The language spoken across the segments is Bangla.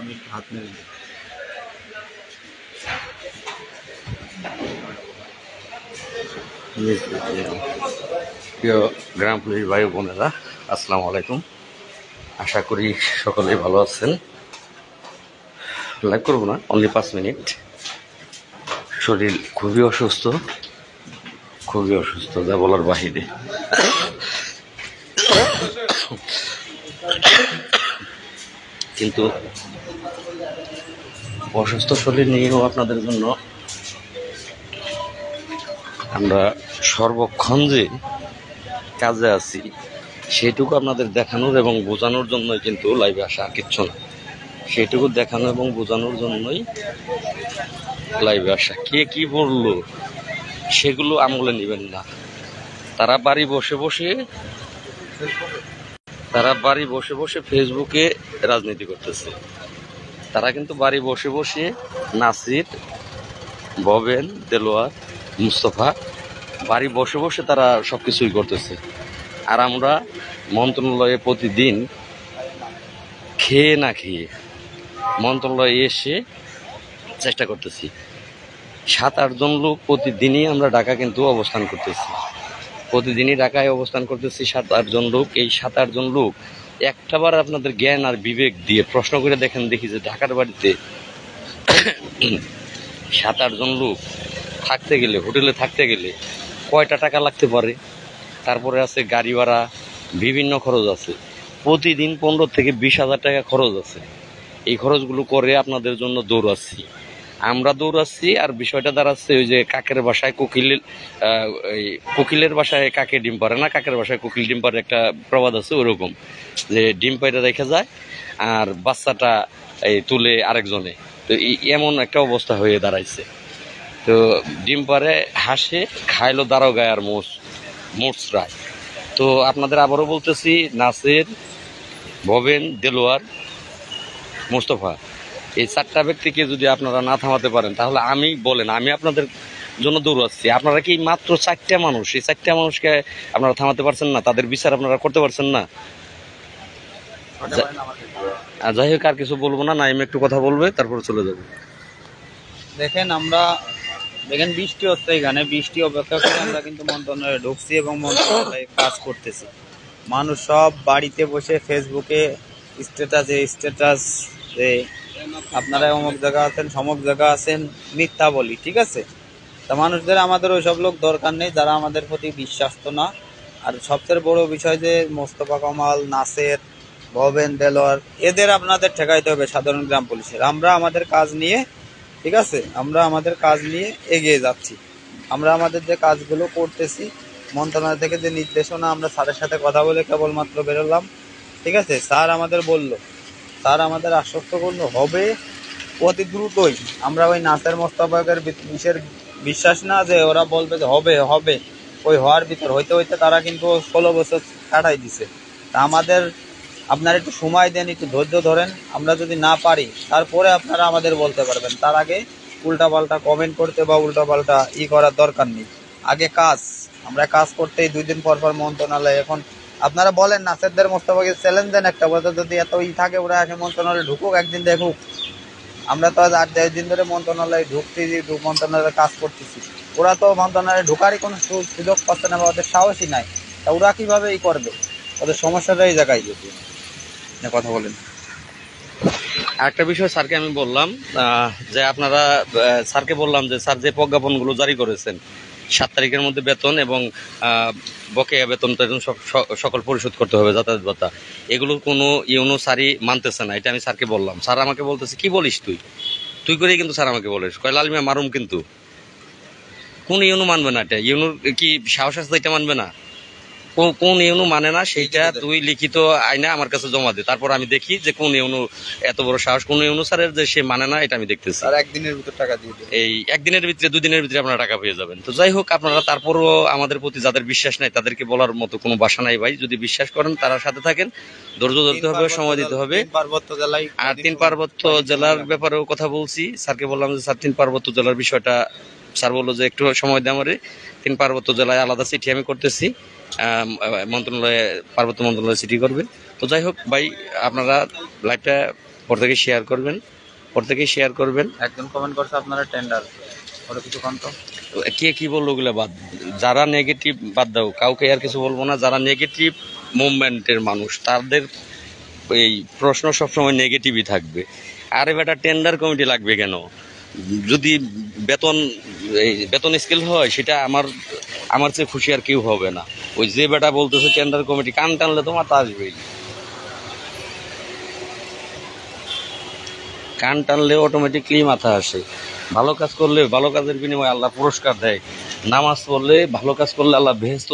আমি হাত মেরে দিই। প্রিয় গ্রাম পুলিশ ভাই বোনেরা, আসসালামু আলাইকুম। আশা করি সকলেই ভালো আছেন। লাইভ করবো না, অনলি 5 মিনিট। শরীর খুবই অসুস্থ, যা বলার বাহিরে। কিন্তু অসুস্থ শরীর নিয়েও আপনাদের জন্য আমরা সর্বক্ষণ যে কাজে আছি সেটুকু আপনাদের দেখানোর এবং বোঝানোর জন্যই কিন্তু লাইভে আসা, আর কিচ্ছু না। সেটুকু দেখানো এবং বোঝানোর জন্যই লাইভে আসা। কে কি বললো সেগুলো আমলে নেবেন না। তারা বাড়ি বসে বসে ফেসবুকে রাজনীতি করতেছে। তারা কিন্তু বাড়ি বসে বসে নাসির, ভবেন, দেলোয়ার, মুস্তফা বাড়ি বসে বসে তারা সবকিছুই করতেছে। আর আমরা মন্ত্রণালয়ে প্রতিদিন খেয়ে না খেয়ে মন্ত্রণালয়ে এসে চেষ্টা করতেছি। 7-8 জন লোক প্রতিদিনই আমরা ঢাকা কিন্তু অবস্থান করতেছি। প্রতিদিনই ঢাকায় অবস্থান করতেছি 7-8 জন লোক। এই 7-8 জন লোক একটাবার আপনাদের জ্ঞান আর বিবেক দিয়ে প্রশ্ন করে দেখি যে ঢাকার বাড়িতে 7-8 জন লোক থাকতে গেলে, হোটেলে থাকতে গেলে কয়টা টাকা লাগতে পারে। তারপরে আছে গাড়ি ভাড়া, বিভিন্ন খরচ আছে। প্রতিদিন 15 থেকে 20 হাজার টাকা খরচ আছে। এই খরচগুলো করে আপনাদের জন্য আমরা দৌড়াচ্ছি। আর বিষয়টা দাঁড়াচ্ছে ওই যে কাকের বাসায় কোকিলের বাসায় কাকে ডিম পারে না, কাকের বাসায় কোকিল ডিম পারে, একটা প্রবাদ আছে ওরকম, যে ডিম পাইটা রেখে যায় আর বাচ্চাটা তুলে আরেকজনে। তো এমন একটা অবস্থা হয়ে দাঁড়াইছে। তো ডিম পারে হাসে, খাইলো দারোগায় আর মোচরায়। তো আপনাদের আবারও বলতেছি, নাসির, ভবেন, দেলোয়ার, মুস্তফা, এই 4টা ব্যক্তিকে যদি আপনারা না থামাতে পারেন তাহলে আমি আপনাদের জন্য দৌড়াচ্ছি। আপনারা কি মাত্র 4টা মানুষ, এই 4টা মানুষকে আপনারা থামাতে পারছেন না? তাদের বিচার আপনারা করতে পারছেন না? যাই হোক, আর কিছু বলবো না। নাইম একটু কথা বলবে, তারপরে চলে যাবো। দেখেন বৃষ্টি হচ্ছে, এখানে বৃষ্টি অপেক্ষা করে আমরা কিন্তু মন্ত্রণালয়ে ঢুকছি এবং মন্ত্রণালয়ে কাজ করতেছি। মানুষ সব বাড়িতে বসে ফেসবুকে স্ট্যাটাস যে আপনারা অমুক জায়গা আছেন, সমক জায়গা আছেন, মিথ্যা বলি, ঠিক আছে? তা মানুষদের আমাদের ওইসব লোক দরকার নেই যারা আমাদের প্রতি বিশ্বাস্ত না। আর সবচেয়ে বড় বিষয় যে মোস্তফা কামাল, নাসের, ভবেন, দেলোয়ার, এদের আপনাদের ঠেকাইতে হবে সাধারণ গ্রাম পুলিশের। আমরা আমাদের কাজ নিয়ে, ঠিক আছে, আমরা আমাদের কাজ নিয়ে এগিয়ে যাচ্ছি। আমরা আমাদের যে কাজগুলো করতেছি, মন্ত্রণালয় থেকে যে নির্দেশনা, আমরা স্যারের সাথে কথা বলে কেবলমাত্র বেরোলাম, ঠিক আছে? স্যার আমাদের আশ্বস্ত করলো হবে অতি দ্রুতই। আমরা ওই নাসের মোস্তফাকের বিশ্বাস না যে ওরা বলবে যে হবে, ওই হওয়ার ভিতর হইতে তারা কিন্তু 16 বছর কাটাই দিছে। তা আপনারা একটু সময় দেন, একটু ধৈর্য ধরেন। আমরা যদি না পারি তারপরে আপনারা আমাদের বলতে পারবেন। তার আগে উল্টাপাল্টা কমেন্ট করতে বা উল্টাপাল্টা করার দরকার নেই। আগে আমরা কাজ করতেই 2 দিন পর মন্ত্রণালয়। এখন আপনারা বলেন নাসেরদের মোস্তফাকে চ্যালেঞ্জ দেন, একটা বছর যদি এত থাকে ওরা এসে মন্ত্রণালয়ে ঢুকুক, একদিন দেখুক। আমরা তো আজ 8-10 দিন ধরে মন্ত্রণালয়ে মন্ত্রণালয়ে কাজ করতেছি। ওরা তো মন্ত্রণালয়ে ঢোকারই কোনো সুযোগ পাচ্ছে না বা ওদের সাহসই নাই। তা ওরা কিভাবে করবে? ওদের সমস্যাটা এই জায়গায় যদি কথা বলেন। একটা বিষয় স্যারকে আমি বললাম যে স্যারকে বললাম যে স্যার যে প্রজ্ঞাপনগুলো জারি করেছেন 7 তারিখের মধ্যে বেতন এবং বকেয়া বেতন সকল পরিশোধ করতে হবে, যাতায়াত ভাতা, এগুলো কোনো ইউনো স্যারই মানতেছে না। এটা আমি স্যারকে বললাম। স্যার আমাকে বলতেছে, কি বলিস তুই করেই কিন্তু স্যার আমাকে বলিস, কয় লালমিয়া মারুম। কিন্তু কোন ইউনো মানবে না? এটা ইউনোর কি সাহস আছে? এটা মানবে না? কোন ইউনো মানে না সেইটা তুই লিখিত আইনা আমার কাছে জমা দে, তারপর আমি দেখি যে কোন ইউনো এত বড় সাহস, কোন ইউনো স্যারের যে সে মানে না, এটা আমি দেখতেছি। আর একদিনের ভিতর টাকা দিয়ে দেবে, এই একদিনের ভিতরে 2 দিনের ভিতরে আপনারা টাকা পেয়ে যাবেন। তো যাই হোক, আপনারা তারপরও আমাদের প্রতি যাদের বিশ্বাস নাই তাদেরকে বলার মতো কোনো ভাষা নাই ভাই। যদি বিশ্বাস করেন তার সাথে থাকেন, ধৈর্য ধরতে হবে, সময় দিতে হবে। আর 3 পার্বত্য জেলার ব্যাপারেও কথা বলছি। স্যারকে বললাম যে স্যার 3 পার্বত্য জেলার বিষয়টা, স্যার বললো যে একটু সময় দেয় আমারে। 3 পার্বত্য জেলায় আলাদা চিঠি আমি করতেছি, পার্বত্য মন্ত্রণালয়ে চিঠি করবে। তো যাই হোক ভাই, আপনারা লাইভটা প্রত্যেকে শেয়ার করবেন, প্রত্যেকে শেয়ার করবেন। একজন কমেন্ট করছে আপনারা টেন্ডার ওরা কিছু কন্ত। কে কি বললো ওগুলো বাদ, যারা নেগেটিভ বাদ দাও, কাউকে আর কিছু বলবো না। যারা নেগেটিভ মুভমেন্টের মানুষ তাদের এই প্রশ্ন সবসময় নেগেটিভই থাকবে। আরে বেটা টেন্ডার কমিটি লাগবে কেন? যদি বেতন বেতন স্কেল হয় সেটা আমার চেয়ে খুশি আর কেউ হবে না। ওই যে বেটা বলতেছে টেন্ডার কমিটি, কান টানলে তোমার তা আসবেই, কান টানলে অটোমেটিকলি মাথা আসে। ভালো কাজ করলে ভালো কাজের বিনিময়ে আল্লাহ পুরস্কার দেয়, নামাজ পড়লে ভালো কাজ করলে আল্লাহ বেহেস্ত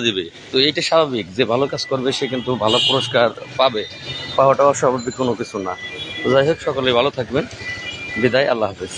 দিবে। তো এইটা স্বাভাবিক, যে ভালো কাজ করবে সে কিন্তু ভালো পুরস্কার পাবে, পাওয়াটা অস্বাভাবিক কোনো কিছু না। তো যাই হোক, সকলে ভালো থাকবেন, বিদায়, আল্লাহ হাফেজ।